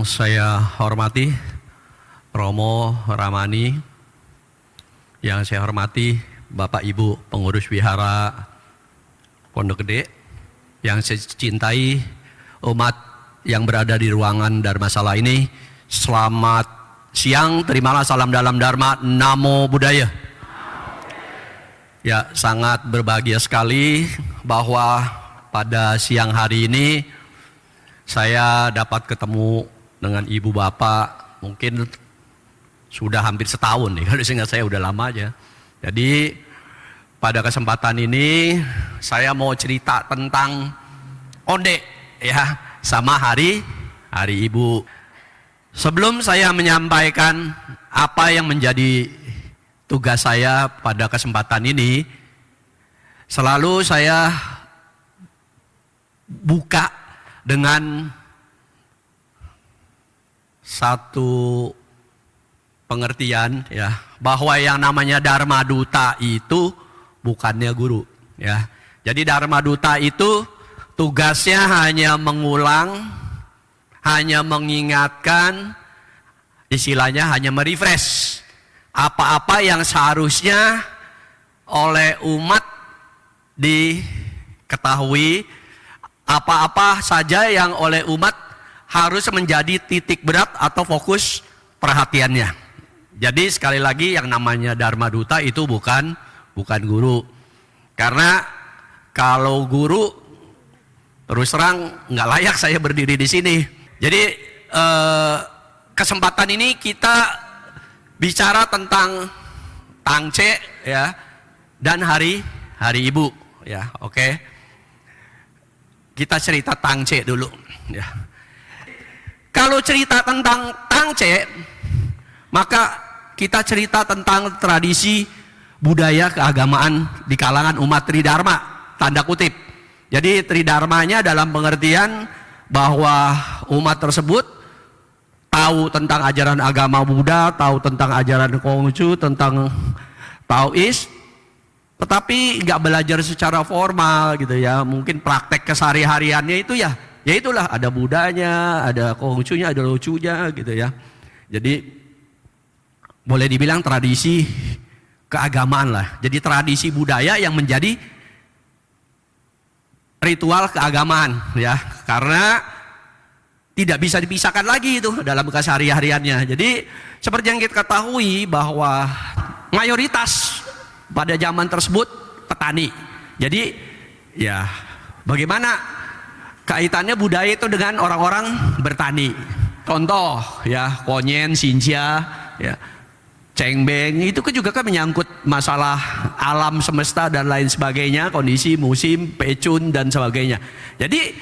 saya hormati Romo Ramani, yang saya hormati Bapak Ibu pengurus wihara Pondok Gede, yang saya cintai umat yang berada di ruangan Dharmasala ini. Selamat siang, terimalah salam dalam Dharma, Namo Buddhaya. Ya, sangat berbahagia sekali bahwa pada siang hari ini saya dapat ketemu dengan ibu bapak, mungkin sudah hampir setahun nih, kalau seingat saya udah lama aja. Jadi pada kesempatan ini saya mau cerita tentang Onde ya, sama hari ibu. Sebelum saya menyampaikan apa yang menjadi tugas saya pada kesempatan ini, selalu saya buka dengan satu pengertian ya, bahwa yang namanya Dharma Duta itu bukannya guru ya. Jadi Dharma Duta itu tugasnya hanya mengulang, hanya mengingatkan, istilahnya hanya merefresh apa-apa yang seharusnya oleh umat diketahui, apa-apa saja yang oleh umat harus menjadi titik berat atau fokus perhatiannya. Jadi sekali lagi yang namanya Dharma Duta itu bukan guru. Karena kalau guru, terus terang nggak layak saya berdiri di sini. Jadi kesempatan ini kita bicara tentang Tangce ya, dan hari ibu ya. Oke. Kita cerita Tangce dulu ya. Kalau cerita tentang Tangce, maka kita cerita tentang tradisi budaya keagamaan di kalangan umat Tridharma, tanda kutip. Jadi Tridharmanya dalam pengertian bahwa umat tersebut tahu tentang ajaran agama Buddha, tahu tentang ajaran Konghucu, tentang Taois, tetapi nggak belajar secara formal gitu ya. Mungkin praktek kesehari-hariannya itu ya itulah, ada Buddhanya, ada Konghucunya, ada lucunya gitu ya. Jadi boleh dibilang tradisi keagamaan lah. Jadi tradisi budaya yang menjadi ritual keagamaan ya, karena tidak bisa dipisahkan lagi itu dalam kesehari-hariannya. Jadi seperti yang kita ketahui bahwa mayoritas pada zaman tersebut petani. Jadi ya, bagaimana kaitannya budaya itu dengan orang-orang bertani? Contoh ya, Konyen, Xinjia ya, Cengbeng, itu juga kan menyangkut masalah alam semesta dan lain sebagainya, kondisi musim, pecun dan sebagainya. Jadi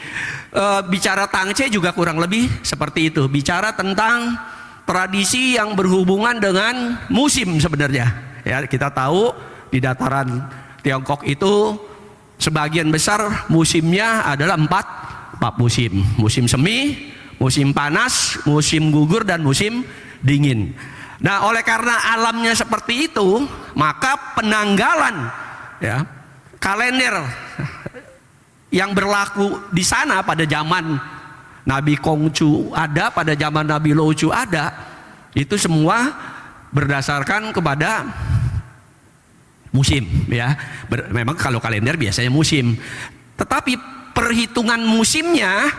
bicara Tangce juga kurang lebih seperti itu, bicara tentang tradisi yang berhubungan dengan musim sebenarnya. Ya, kita tahu di dataran Tiongkok itu sebagian besar musimnya adalah empat musim. Musim semi, musim panas, musim gugur, dan musim dingin. Nah, oleh karena alamnya seperti itu, maka penanggalan ya, kalender yang berlaku di sana pada zaman Nabi Konghucu ada, pada zaman Nabi Luochu ada, itu semua berdasarkan kepada musim ya. Memang kalau kalender biasanya musim, tetapi perhitungan musimnya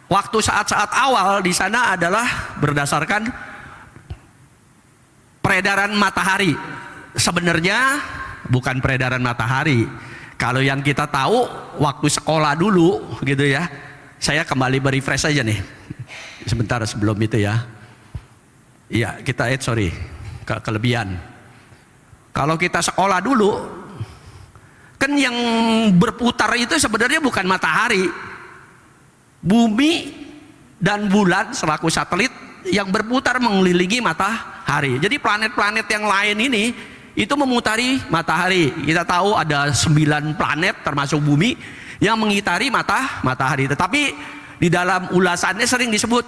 waktu saat-saat awal di sana adalah berdasarkan peredaran matahari. Sebenarnya bukan peredaran matahari. Kalau yang kita tahu waktu sekolah dulu gitu ya, saya kembali merefresh aja nih sebentar sebelum itu ya. Iya, kita kelebihan. Kalau kita sekolah dulu kan yang berputar itu sebenarnya bukan matahari. Bumi dan bulan selaku satelit yang berputar mengelilingi matahari. Jadi planet-planet yang lain ini itu memutari matahari. Kita tahu ada 9 planet termasuk bumi yang mengitari matahari. Tetapi di dalam ulasannya sering disebut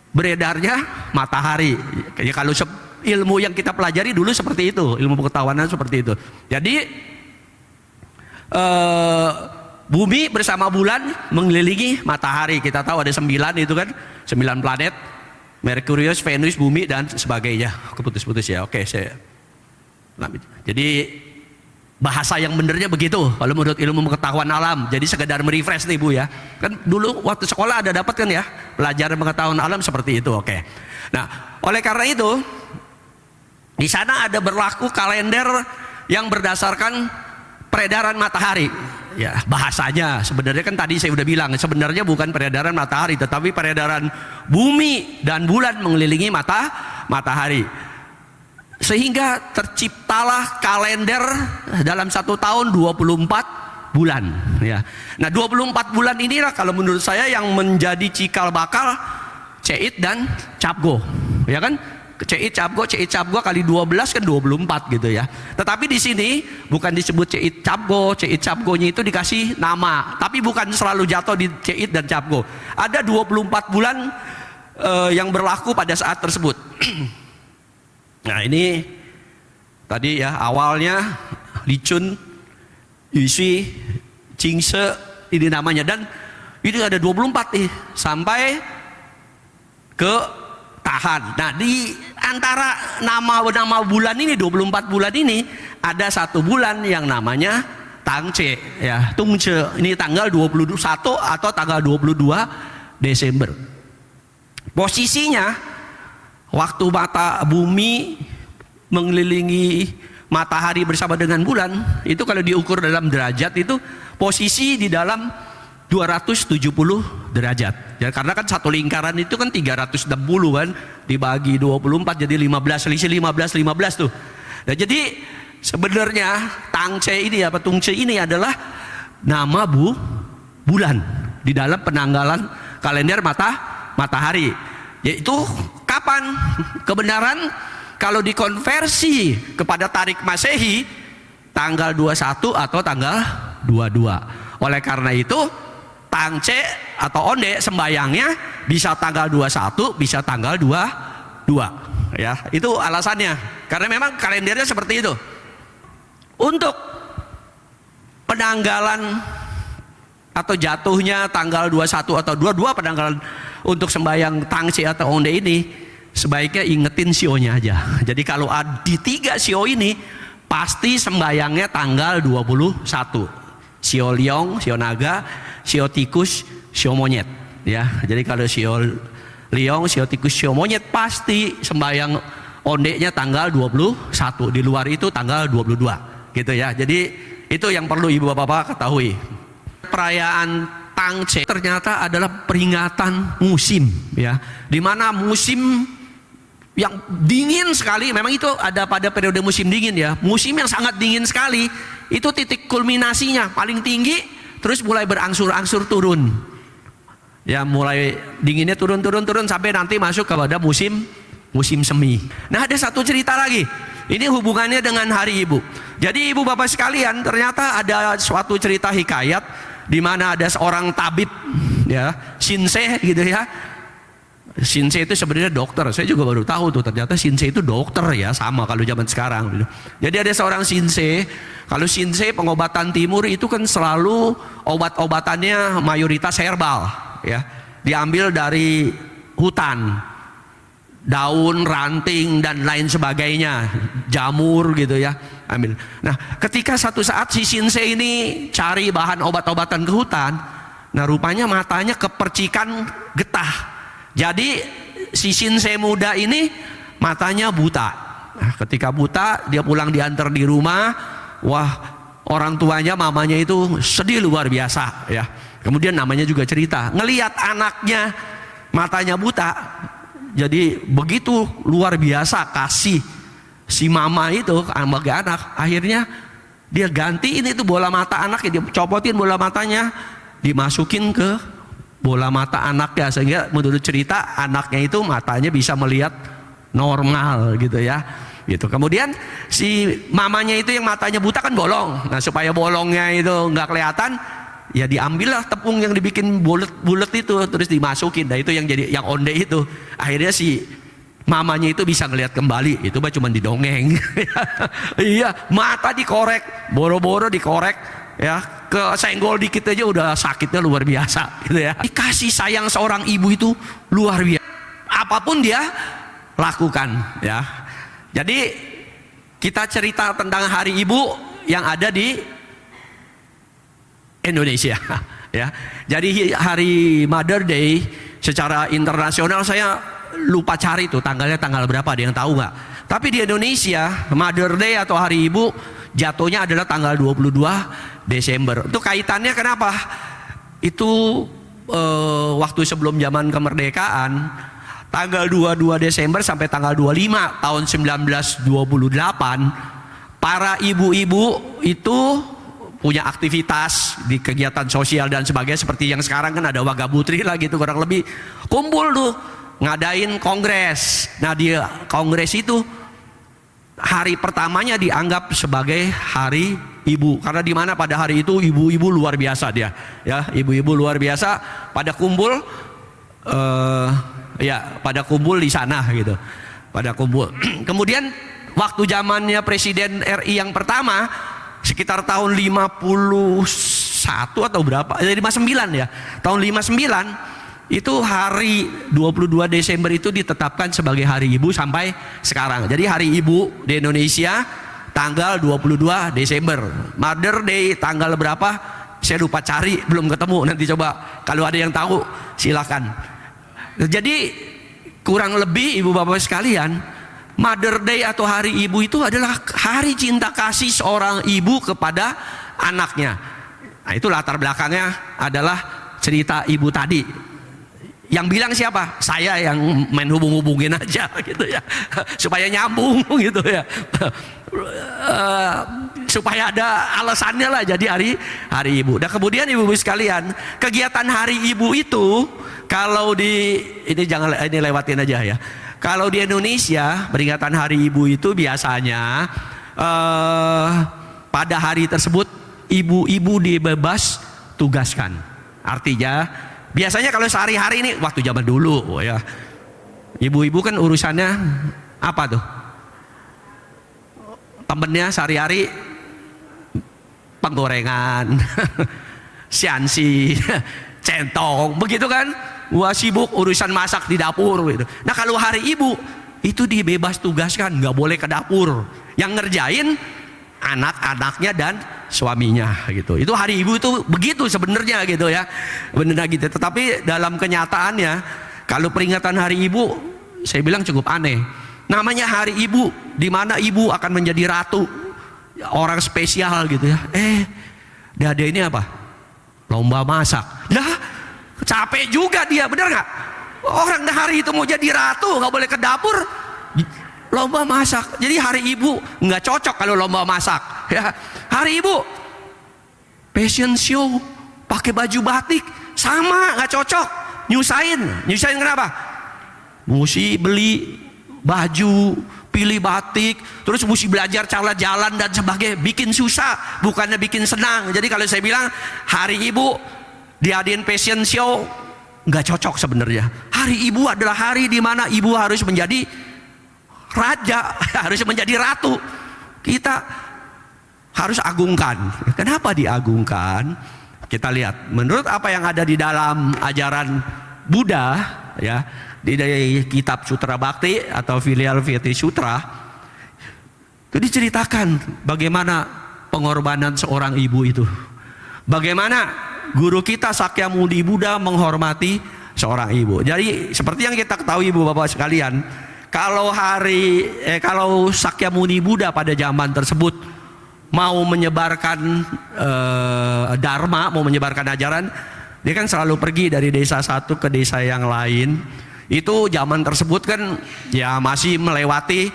beredarnya matahari. Ya, kalau ilmu yang kita pelajari dulu seperti itu, ilmu pengetahuan seperti itu. Jadi bumi bersama bulan mengelilingi matahari. Kita tahu ada 9 itu kan, 9 planet. Merkurius, Venus, bumi dan sebagainya. Keputus-putus ya. Oke, jadi bahasa yang benernya begitu kalau menurut ilmu pengetahuan alam. Jadi sekedar merefresh nih Bu ya. Kan dulu waktu sekolah ada dapat kan ya pelajaran pengetahuan alam seperti itu. Oke. Nah, oleh karena itu di sana ada berlaku kalender yang berdasarkan peredaran matahari. Ya, bahasanya sebenarnya kan tadi saya udah bilang, sebenarnya bukan peredaran matahari tetapi peredaran bumi dan bulan mengelilingi matahari. Sehingga terciptalah kalender dalam satu tahun 24 bulan ya. Nah, 24 bulan inilah kalau menurut saya yang menjadi cikal bakal Ceit dan Capgo. Ya kan? Ceit Capgo kali 12 kan 24 gitu ya. Tetapi di sini bukan disebut Ceit Capgonya itu dikasih nama, tapi bukan selalu jatuh di Ceit dan Capgo. Ada 24 bulan yang berlaku pada saat tersebut. Nah, ini tadi ya awalnya Licun, Yusui, Jingse ini namanya, dan ini ada 24 nih sampai ke Tahan. Nah, di antara nama bulan ini 24 bulan ini ada satu bulan yang namanya Tangce ya, Tungce. Ini tanggal 21 atau tanggal 22 Desember. Posisinya waktu mata bumi mengelilingi matahari bersama dengan bulan itu kalau diukur dalam derajat itu posisi di dalam 270 derajat ya, karena kan satu lingkaran itu kan 360 kan, dibagi 24 jadi 15, selisih 15 tuh. Nah, jadi sebenarnya Tangce ini apa Tungce ini adalah nama bulan di dalam penanggalan kalender matahari, yaitu kapan kebenaran kalau dikonversi kepada tarik Masehi tanggal 21 atau tanggal 22. Oleh karena itu Tangce atau onde sembayangnya bisa tanggal 21, bisa tanggal 22 ya. Itu alasannya, karena memang kalendernya seperti itu. Untuk penanggalan atau jatuhnya tanggal 21 atau 22 penanggalan untuk sembayang Tangce atau onde ini sebaiknya ingetin sionya aja. Jadi kalau di 3 sio ini pasti sembayangnya tanggal 21. Sio liong, sio naga, sio tikus, sio monyet ya. Jadi kalau sio liong, sio tikus, sio monyet pasti sembayang ondenya tanggal 21. Di luar itu tanggal 22 gitu ya. Jadi itu yang perlu ibu bapak ketahui. Perayaan Tangce ternyata adalah peringatan musim ya, dimana musim yang dingin sekali, memang itu ada pada periode musim dingin ya, musim yang sangat dingin sekali, itu titik kulminasinya paling tinggi, terus mulai berangsur-angsur turun ya, mulai dinginnya turun sampai nanti masuk kepada musim semi. Nah, ada satu cerita lagi, ini hubungannya dengan hari ibu. Jadi ibu bapak sekalian, ternyata ada suatu cerita hikayat di mana ada seorang tabib ya, Shinsei gitu ya. Shinsei itu sebenarnya dokter. Saya juga baru tahu tuh, ternyata Shinsei itu dokter ya, sama kalau zaman sekarang gitu. Jadi ada seorang Shinsei. Kalau Shinsei pengobatan timur itu kan selalu obat-obatannya mayoritas herbal ya, diambil dari hutan, daun, ranting dan lain sebagainya, jamur gitu ya, ambil. Nah, ketika satu saat si Shinsei ini cari bahan obat-obatan ke hutan, nah rupanya matanya kepercikan getah. Jadi si Shinsei muda ini matanya buta. Nah, ketika buta dia pulang diantar di rumah, wah orang tuanya mamanya itu sedih luar biasa ya. Kemudian namanya juga cerita ngelihat anaknya matanya buta. Jadi begitu luar biasa kasih si mama itu sebagai anak, akhirnya dia gantiin itu bola mata anaknya, dia copotin bola matanya, dimasukin ke bola mata anaknya, sehingga menurut cerita anaknya itu matanya bisa melihat normal gitu ya. Gitu. Kemudian si mamanya itu yang matanya buta kan bolong. Nah, supaya bolongnya itu nggak kelihatan, ya diambillah tepung yang dibikin bulat itu, terus dimasukin. Nah, itu yang jadi yang onde itu. Akhirnya si mamanya itu bisa ngelihat kembali. Itu mah cuma didongeng. Iya, mata dikorek, boro-boro dikorek, ya, kesenggol dikit aja udah sakitnya luar biasa gitu ya. Kasih sayang seorang ibu itu luar biasa, apapun dia lakukan ya. Jadi kita cerita tentang hari ibu yang ada di Indonesia ya. Jadi hari Mother Day secara internasional saya lupa cari tuh tanggalnya tanggal berapa, ada yang tahu nggak? Tapi di Indonesia Mother Day atau hari ibu jatuhnya adalah tanggal 22 Desember. Itu kaitannya kenapa? Itu waktu sebelum zaman kemerdekaan, tanggal 22 Desember sampai tanggal 25 tahun 1928, para ibu-ibu itu punya aktivitas di kegiatan sosial dan sebagainya, seperti yang sekarang kan ada Wagabutri lah gitu, kurang lebih kumpul tuh ngadain kongres. Nah di kongres itu hari pertamanya dianggap sebagai hari ibu, karena di mana pada hari itu ibu-ibu luar biasa dia ya, ibu-ibu luar biasa pada kumpul ya, pada kumpul di sana gitu, pada kumpul. Kemudian waktu zamannya Presiden RI yang pertama sekitar tahun 51 atau berapa, 59 ya, tahun 59 itu hari 22 Desember itu ditetapkan sebagai hari ibu sampai sekarang. Jadi hari ibu di Indonesia tanggal 22 Desember. Mother Day tanggal berapa saya lupa cari, belum ketemu, nanti coba kalau ada yang tahu silakan. Jadi kurang lebih ibu bapak sekalian, Mother Day atau hari ibu itu adalah hari cinta kasih seorang ibu kepada anaknya. Nah itu latar belakangnya adalah cerita ibu tadi. Yang bilang siapa? Saya yang main hubung-hubungin aja gitu ya, supaya nyambung gitu ya, supaya ada alasannya lah jadi hari ibu. Dan kemudian ibu-ibu sekalian, kegiatan hari ibu itu kalau di ini jangan ini lewatin aja ya. Kalau di Indonesia peringatan hari ibu itu biasanya pada hari tersebut ibu-ibu dibebas tugaskan. Artinya biasanya kalau sehari-hari ini waktu zaman dulu ya, ibu-ibu kan urusannya apa tuh? Temennya sehari-hari penggorengan, siansi, centong, begitu kan? Wah sibuk urusan masak di dapur gitu. Nah kalau hari ibu itu dibebas tugaskan, nggak boleh ke dapur. Yang ngerjain anak-anaknya dan suaminya gitu. Itu hari ibu itu begitu sebenarnya gitu ya, benar gitu. Tetapi dalam kenyataannya kalau peringatan hari ibu saya bilang cukup aneh. Namanya hari ibu, di mana ibu akan menjadi ratu, orang spesial gitu ya. Dada ini apa? Lomba masak. Lah capek juga dia, bener nggak? Orang hari itu mau jadi ratu nggak boleh ke dapur, lomba masak. Jadi hari ibu nggak cocok kalau lomba masak ya. Hari ibu fashion show pakai baju batik sama nggak cocok, nyusahin kenapa? Mesti beli baju, pilih batik, terus mesti belajar cara jalan dan sebagainya, bikin susah bukannya bikin senang. Jadi kalau saya bilang hari ibu diadain fashion show nggak cocok sebenarnya. Hari ibu adalah hari di mana ibu harus menjadi raja, harus menjadi ratu. Kita harus agungkan. Kenapa diagungkan? Kita lihat menurut apa yang ada di dalam ajaran Buddha ya, di kitab Sutra Bhakti atau Filial Viti Sutra itu diceritakan bagaimana pengorbanan seorang ibu itu. Bagaimana guru kita Sakyamuni Buddha menghormati seorang ibu. Jadi seperti yang kita ketahui ibu bapak sekalian, kalau kalau Sakyamuni Buddha pada zaman tersebut mau menyebarkan dharma, mau menyebarkan ajaran, dia kan selalu pergi dari desa satu ke desa yang lain. Itu zaman tersebut kan ya masih melewati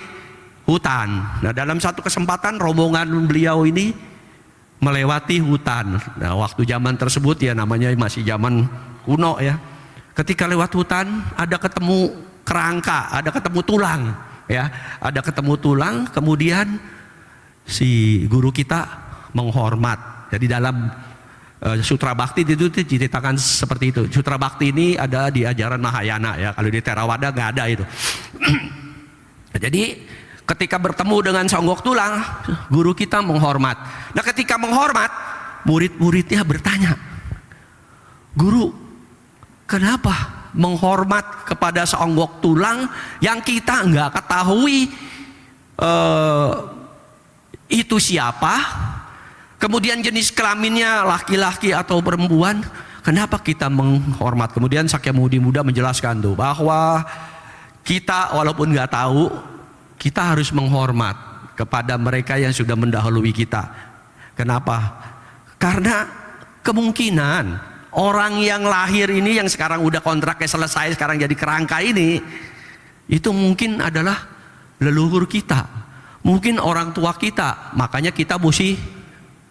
hutan. Nah dalam satu kesempatan rombongan beliau ini melewati hutan. Nah waktu zaman tersebut ya namanya masih zaman kuno ya. Ketika lewat hutan ada ketemu kerangka, ada ketemu tulang ya, ada ketemu tulang. Kemudian si guru kita menghormat. Jadi dalam Sutra Bhakti itu diceritakan seperti itu. Sutra Bhakti ini ada di ajaran Mahayana ya. Kalau di Theravada nggak ada itu. Jadi ketika bertemu dengan songgok tulang, guru kita menghormat. Nah ketika menghormat, murid-muridnya bertanya, "Guru, kenapa menghormat kepada seonggok tulang yang kita nggak ketahui itu siapa? Kemudian jenis kelaminnya laki-laki atau perempuan, kenapa kita menghormat?" Kemudian Sakyamuni Buddha menjelaskan tuh bahwa kita walaupun nggak tahu, kita harus menghormat kepada mereka yang sudah mendahului kita. Kenapa? Karena kemungkinan orang yang lahir ini, yang sekarang udah kontraknya selesai, sekarang jadi kerangka ini, itu mungkin adalah leluhur kita, mungkin orang tua kita. Makanya kita mesti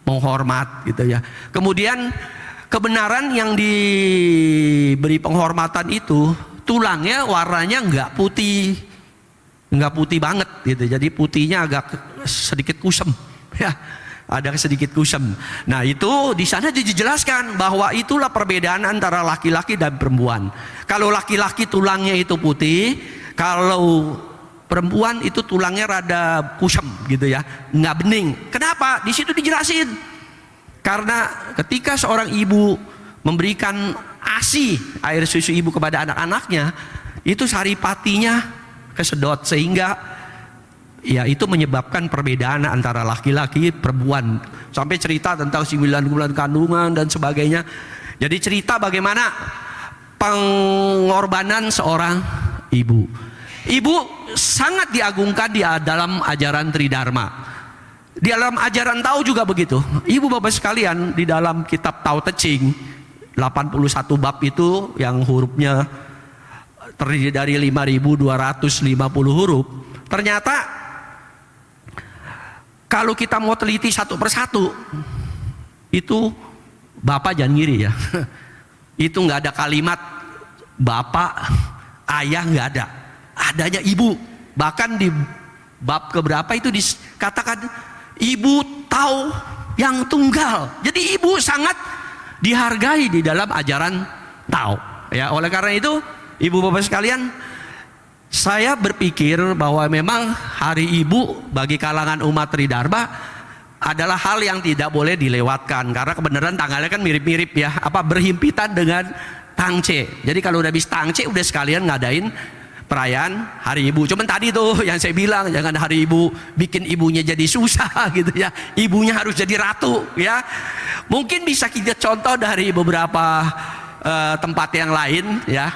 menghormat gitu ya. Kemudian kebenaran yang diberi penghormatan itu, tulangnya warnanya nggak putih banget gitu. Jadi putihnya agak sedikit kusem ya. Ada sedikit kusem. Nah itu di sana dijelaskan bahwa itulah perbedaan antara laki-laki dan perempuan. Kalau laki-laki tulangnya itu putih, kalau perempuan itu tulangnya rada kusem gitu ya, nggak bening. Kenapa? Di situ dijelasin. Karena ketika seorang ibu memberikan ASI, air susu ibu, kepada anak-anaknya, itu saripatinya kesedot, sehingga ya itu menyebabkan perbedaan antara laki-laki perempuan. Sampai cerita tentang 9 bulan kandungan dan sebagainya. Jadi cerita bagaimana pengorbanan seorang ibu. Ibu sangat diagungkan di dalam ajaran Tridharma. Di dalam ajaran Tao juga begitu. Ibu bapak sekalian, di dalam kitab Tao Te Ching 81 bab itu yang hurufnya terdiri dari 5.250 huruf. Ternyata kalau kita mau teliti satu persatu, itu bapak jangan ngiri ya. Itu nggak ada kalimat bapak, ayah, nggak ada. Adanya ibu. Bahkan di bab keberapa itu dikatakan ibu Tao yang tunggal. Jadi ibu sangat dihargai di dalam ajaran Tao. Ya, oleh karena itu, ibu bapak sekalian, saya berpikir bahwa memang hari ibu bagi kalangan umat Tridharma adalah hal yang tidak boleh dilewatkan, karena kebenaran tanggalnya kan mirip-mirip ya, berhimpitan dengan Tangce. Jadi kalau udah habis Tangce udah sekalian ngadain perayaan hari ibu. Cuman tadi tuh yang saya bilang, jangan hari ibu bikin ibunya jadi susah gitu ya. Ibunya harus jadi ratu ya. Mungkin bisa kita contoh dari beberapa tempat yang lain ya.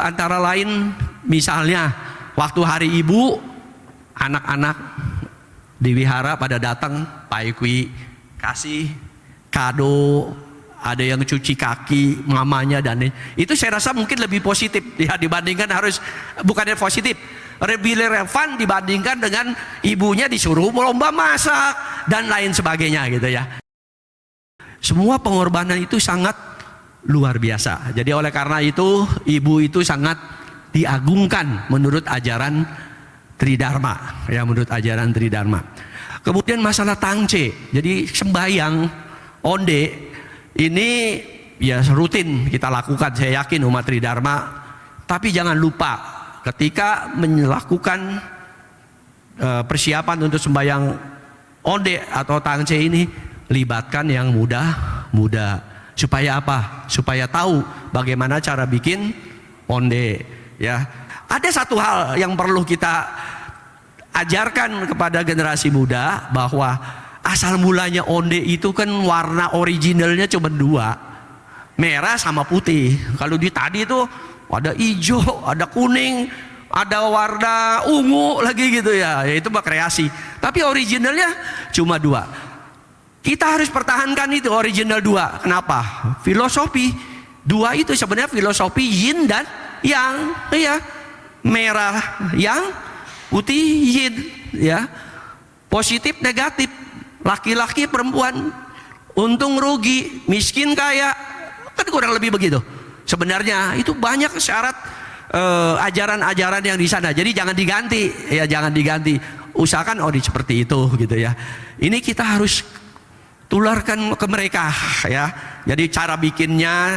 Antara lain misalnya waktu hari ibu, anak-anak di wihara pada datang, Pak Ikwi kasih kado, ada yang cuci kaki mamanya, dan itu saya rasa mungkin lebih positif ya dibandingkan bukannya positif, lebih relevan dibandingkan dengan ibunya disuruh lomba masak dan lain sebagainya gitu ya. Semua pengorbanan itu sangat luar biasa. Jadi oleh karena itu ibu itu sangat diagungkan menurut ajaran Tridharma ya, menurut ajaran Tridharma. Kemudian masalah Tangce, jadi sembahyang onde ini ya rutin kita lakukan, saya yakin umat Tridharma. Tapi jangan lupa ketika melakukan persiapan untuk sembahyang onde atau Tangce ini, libatkan yang muda-muda. Supaya apa? Supaya tahu bagaimana cara bikin onde ya. Ada satu hal yang perlu kita ajarkan kepada generasi muda, bahwa asal mulanya onde itu kan warna originalnya cuma dua, merah sama putih. Kalau di tadi itu ada hijau, ada kuning, ada warna ungu lagi gitu ya. Ya itu mah kreasi. Tapi originalnya cuma dua. Kita harus pertahankan itu original dua. Kenapa? Filosofi dua itu sebenarnya filosofi yin dan yang, ya, merah yang, putih yin, ya, positif negatif, laki-laki perempuan, untung rugi, miskin kaya, kan kurang lebih begitu. Sebenarnya itu banyak syarat ajaran-ajaran yang di sana. Jadi jangan diganti, ya jangan diganti. Usahakan seperti itu gitu ya. Ini kita harus tularkan ke mereka ya. Jadi cara bikinnya,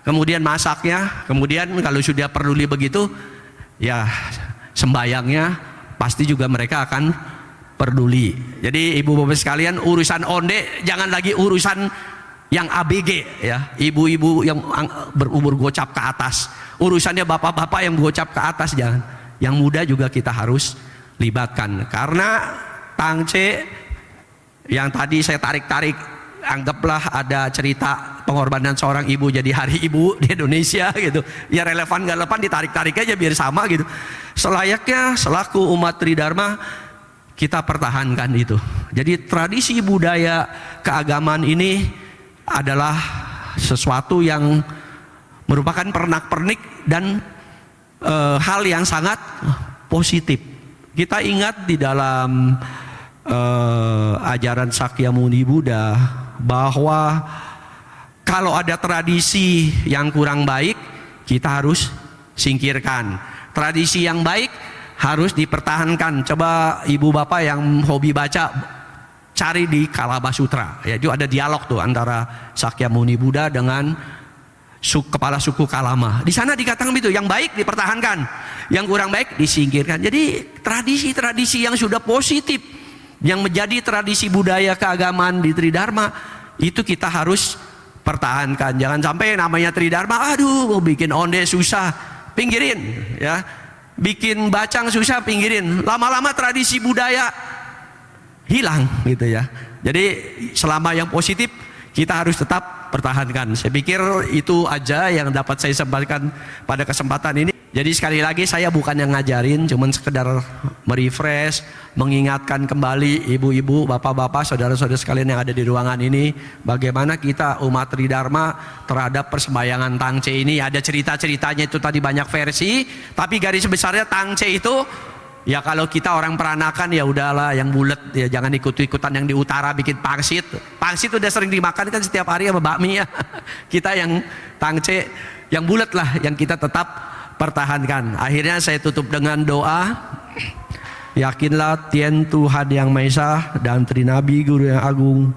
kemudian masaknya, kemudian kalau sudah peduli begitu ya sembayangnya pasti juga mereka akan peduli. Jadi ibu bapak sekalian, urusan onde jangan lagi urusan yang ABG ya, ibu-ibu yang berumur gocap ke atas. Urusannya bapak-bapak yang gocap ke atas jangan. Yang muda juga kita harus libatkan. Karena Tangce yang tadi saya tarik-tarik, anggaplah ada cerita pengorbanan seorang ibu jadi hari ibu di Indonesia gitu. Ya relevan gak relevan ditarik-tarik aja biar sama gitu. Selayaknya selaku umat Tridharma kita pertahankan itu. Jadi tradisi budaya keagamaan ini adalah sesuatu yang merupakan pernak-pernik dan hal yang sangat positif. Kita ingat di dalam ajaran Sakyamuni Buddha bahwa kalau ada tradisi yang kurang baik kita harus singkirkan. Tradisi yang baik harus dipertahankan. Coba ibu bapak yang hobi baca, cari di Kalabasutra ya, itu ada dialog tuh antara Sakyamuni Buddha dengan kepala suku Kalama. Di sana dikatakan itu, yang baik dipertahankan, yang kurang baik disingkirkan. Jadi tradisi-tradisi yang sudah positif, yang menjadi tradisi budaya keagamaan di Tridharma, itu kita harus pertahankan. Jangan sampai namanya Tridharma, aduh mau bikin onde susah, pinggirin ya. Bikin bacang susah, pinggirin. Lama-lama tradisi budaya hilang gitu ya. Jadi selama yang positif kita harus tetap pertahankan. Saya pikir itu aja yang dapat saya sampaikan pada kesempatan ini. Jadi sekali lagi saya bukan yang ngajarin, cuman sekedar merefresh, mengingatkan kembali ibu-ibu, bapak-bapak, saudara-saudara sekalian yang ada di ruangan ini, bagaimana kita umat Tridharma terhadap persembayangan Tangce ini. Ada cerita-ceritanya itu tadi banyak versi, tapi garis besarnya Tangce itu ya kalau kita orang peranakan ya udahlah yang bulat ya, jangan ikut-ikutan yang di utara bikin pangsit. Pangsit udah sering dimakan kan setiap hari sama bakmi ya. Kita yang Tangce yang bulat lah yang kita tetap pertahankan. Akhirnya saya tutup dengan doa. Yakinlah Tien Tuhan Yang Maha Esa dan Trinabi Guru yang Agung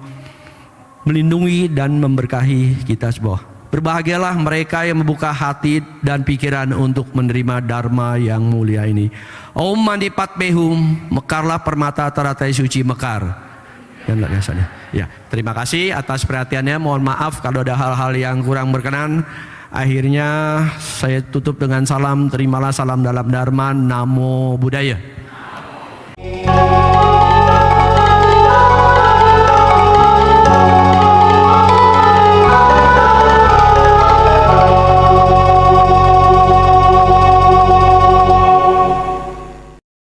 melindungi dan memberkahi kita semua. Berbahagialah mereka yang membuka hati dan pikiran untuk menerima Dharma yang mulia ini. Om Mani Padme Hum, mekarlah permata teratai suci mekar. Ya, terima kasih atas perhatiannya. Mohon maaf kalau ada hal-hal yang kurang berkenan. Akhirnya saya tutup dengan salam, terimalah salam dalam Dharma, Namo Buddhaya.